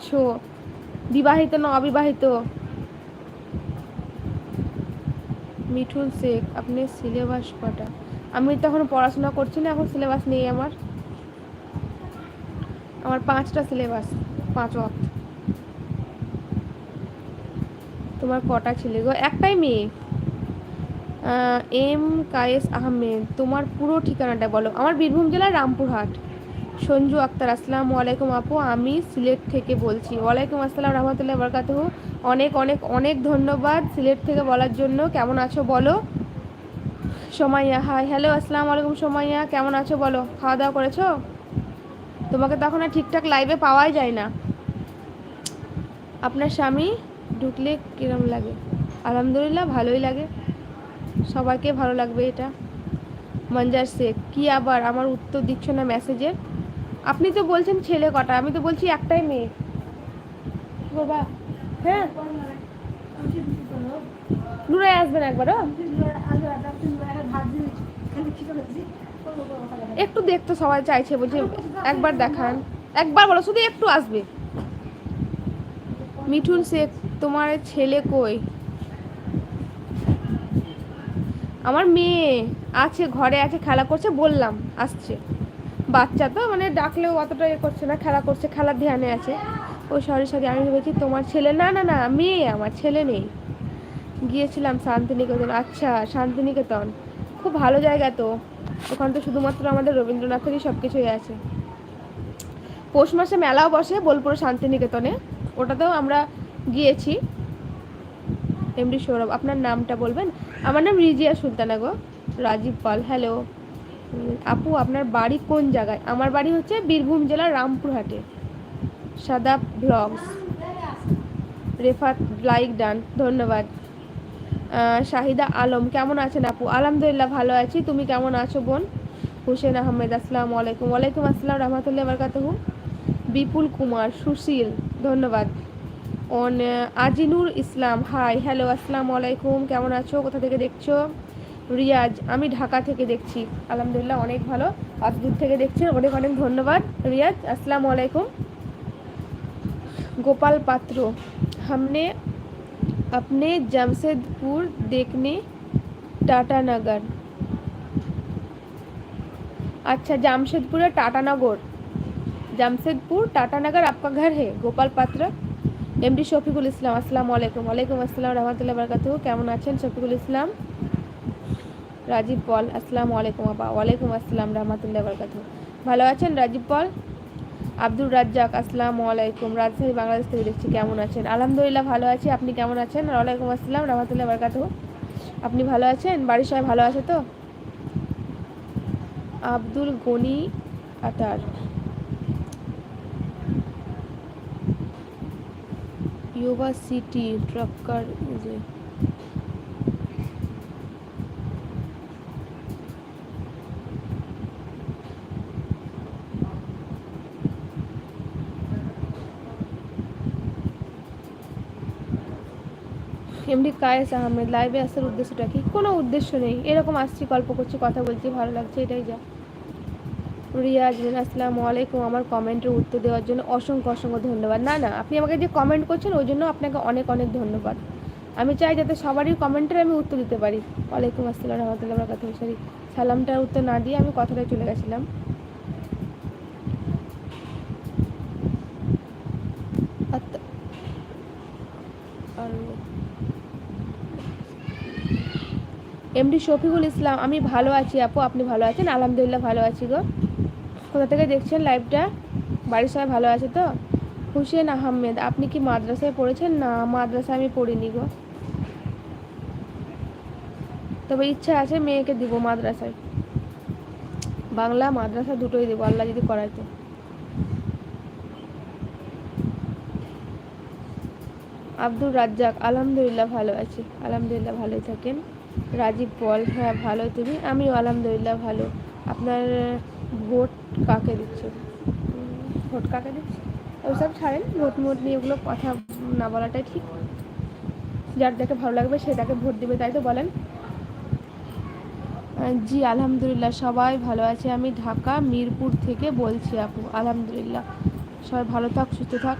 আছো, বিবাহিত না অবিবাহিত? মিঠুন শেখ, আপনি সিলেবাস কটা? আমি তো এখন পড়াশোনা করছি না, এখন সিলেবাস নেই আমার। আমার 5টা সিলেবাস, 5 ওয়াক্ত। তোমার কটা ছেলে গো? একটাই মেয়ে। এম কায়েস আহমেদ, তোমার পুরো ঠিকানাটা বলো। আমার বীরভূম জেলার রামপুরহাট। সঞ্জু আক্তার, আসসালামু আলাইকুম আপু, আমি সিলেট থেকে বলছি। ওয়ালাইকুম আসসালাম রহমতুল্লাহ বরকাতুহু। অনেক অনেক অনেক ধন্যবাদ সিলেট থেকে বলার জন্য। কেমন আছো বলো? সোমাইয়া, হাই, হ্যালো, আসসালামু আলাইকুম সোমাইয়া, কেমন আছো বলো? খাওয়া দাওয়া করেছো? তোমাকে তখন আর ঠিকঠাক লাইভে পাওয়াই যায় না। আপনার স্বামী ঢুকলে কিরম লাগে? আলহামদুলিল্লাহ, ভালোই লাগে, সবাইকে ভালো লাগবে এটা। মঞ্জার শেখ, কি আবার আমার উত্তর দিচ্ছ না মেসেজের? আপনি তো বলছেন ছেলে কটা, আমি তো বলছি একটাই মেয়ে। বাবা, হ্যাঁ, নুরাই আসবেন একবারও। একটু দেখতে সবাই চাইছে, বলছে একবার দেখান, একবার বলো, শুধু একটু আসবে। মিঠুন শেখ, তোমার ছেলে কই? আমার মেয়ে আছে, ঘরে আছে, খেলা করছে, বললাম আসছে। বাচ্চা তো, মানে ডাকলেও অতটা ইয়ে করছে না, খেলা করছে, খেলার ধ্যানে আছে। ও সরি সরি, আমি ভেবেছি তোমার ছেলে। না না না, মেয়ে, আমার ছেলে নেই। গিয়েছিলাম শান্তিনিকেতন। আচ্ছা, শান্তিনিকেতন খুব ভালো জায়গা তো। ওখানে তো শুধুমাত্র আমাদের রবীন্দ্রনাথেরই সব কিছুই আছে। পৌষ মাসে মেলাও বসে বোলপুর শান্তিনিকেতনে, ওটাতেও আমরা গিয়েছি। এমডি সৌরভ, আপনার নামটা বলবেন? আমার নাম রিজিয়া সুলতানা গো। রাজীব পাল, হ্যালো আপু, আপনার বাড়ি কোন জায়গায়? আমার বাড়ি হচ্ছে বীরভূম জেলার রামপুরহাটে। সাদা ব্লগস, রেফাত, লাইক ডান, ধন্যবাদ। শাহিদা আলম, কেমন আছেন আপু? আলহামদুলিল্লাহ ভালো আছি, তুমি কেমন আছো বোন? হুসেন আহমেদ, আসসালামু আলাইকুম। ওয়ালাইকুম আসসালাম রহমতুল্লাহ বরকাতুহু। বিপুল কুমার, সুশীল, ধন্যবাদ। আজিনুর ইসলাম, হাই, হ্যালো, আসসালামু আলাইকুম, কেমন আছো, কোথা থেকে দেখছো? রিয়াজ, আমি ঢাকা থেকে দেখছি। আলহামদুলিল্লাহ, অনেক ভালো, আজ দূর থেকে দেখছেন, অনেক অনেক ধন্যবাদ রিয়াজ, আসসালামু আলাইকুম। गोपाल पात्र, हमने अपने जमशेदपुर देखने टाटानगर। अच्छा, जमशेदपुर टाटानगर, जमशेदपुर टाटानगर आपका घर है? गोपाल पात्र। एमडी शफिकुल इस्लाम, अस्सलाम वालेकुम। वालेकुम अस्सलाम रहमतुल्लाहि बरकातुहू, কেমন আছেন শফিকুল ইসলাম? রাজীব পল, আসসালামু আলাইকুম আপা। ওয়ালাইকুম আসসালাম রহমতুল্লাহি বরকাতুহু, ভালো আছেন রাজীব পল? আব্দুর রাজ্জাক, আসসালামু আলাইকুম, রাজশাহী বাংলাদেশ থেকে দেখছি, কেমন আছেন? আলহামদুলিল্লাহ ভালো আছি, আপনি কেমন আছেন? ওয়ালাইকুম আসসালাম রহমতুল্লাহি বরকাতুহু, আপনি ভালো আছেন? বাড়ির সবাই ভালো আছে তো? আব্দুল গনি আতার, ইয়োবা সিটি ট্রাক্কার, যে এমডি কায়েস আহমেদ, লাইভে আসার উদ্দেশ্যটা কি? কোনো উদ্দেশ্য নেই, এরকম আসছি, গল্প করছি, কথা বলছি, ভালো লাগছে, এটাই যা। রিয়াজ, আসসালামু আলাইকুম, আমার কমেন্টের উত্তর দেওয়ার জন্য অসংখ্য অসংখ্য ধন্যবাদ। না না, আপনি আমাকে যে কমেন্ট করছেন ওই জন্য আপনাকে অনেক অনেক ধন্যবাদ। আমি চাই যাতে সবারই কমেন্টের আমি উত্তর দিতে পারি। ওয়ালাইকুম আসসালাম রহমতুল্লাহ বরকাতুহু, সরি, সালামটার উত্তর না দিয়ে আমি কথাটায় চলে গেছিলাম। আর এমডি শফিকুল ইসলাম, আমি ভালো আছি আপু, আপনি ভালো আছেন? আলহামদুলিল্লাহ ভালো আছি গো। কোথা থেকে দেখছেন লাইভটা? বাড়ির সবাই ভালো আছে তো? হুসেন আহমেদ, আপনি কি মাদ্রাসায় পড়েছেন? না, মাদ্রাসায় আমি পড়িনি গো, তবে ইচ্ছা আছে মেয়েকে দিব মাদ্রাসায়, বাংলা মাদ্রাসা দুটোই দেবো, আল্লাহ যদি করায় তো। আব্দুর রাজ্জাক, আলহামদুলিল্লাহ ভালো আছি, আলহামদুলিল্লাহ ভালোই থাকেন। রাজীব পল, হ্যাঁ ভালো, তুমি? আমিও আলহামদুলিল্লাহ ভালো। আপনার ভোট কাকে দিচ্ছে? ভোট কাকে দিচ্ছে ওইসব ছাড়েন, ভোট মোট নিয়ে ওগুলো কথা না বলাটাই ঠিক। যার যাকে ভালো লাগবে সে তাকে ভোট দিবে, তাই তো বলেন? জি আলহামদুলিল্লাহ সবাই ভালো আছে, আমি ঢাকা মিরপুর থেকে বলছি আপু। আলহামদুলিল্লাহ, সবাই ভালো থাক, সুস্থ থাক।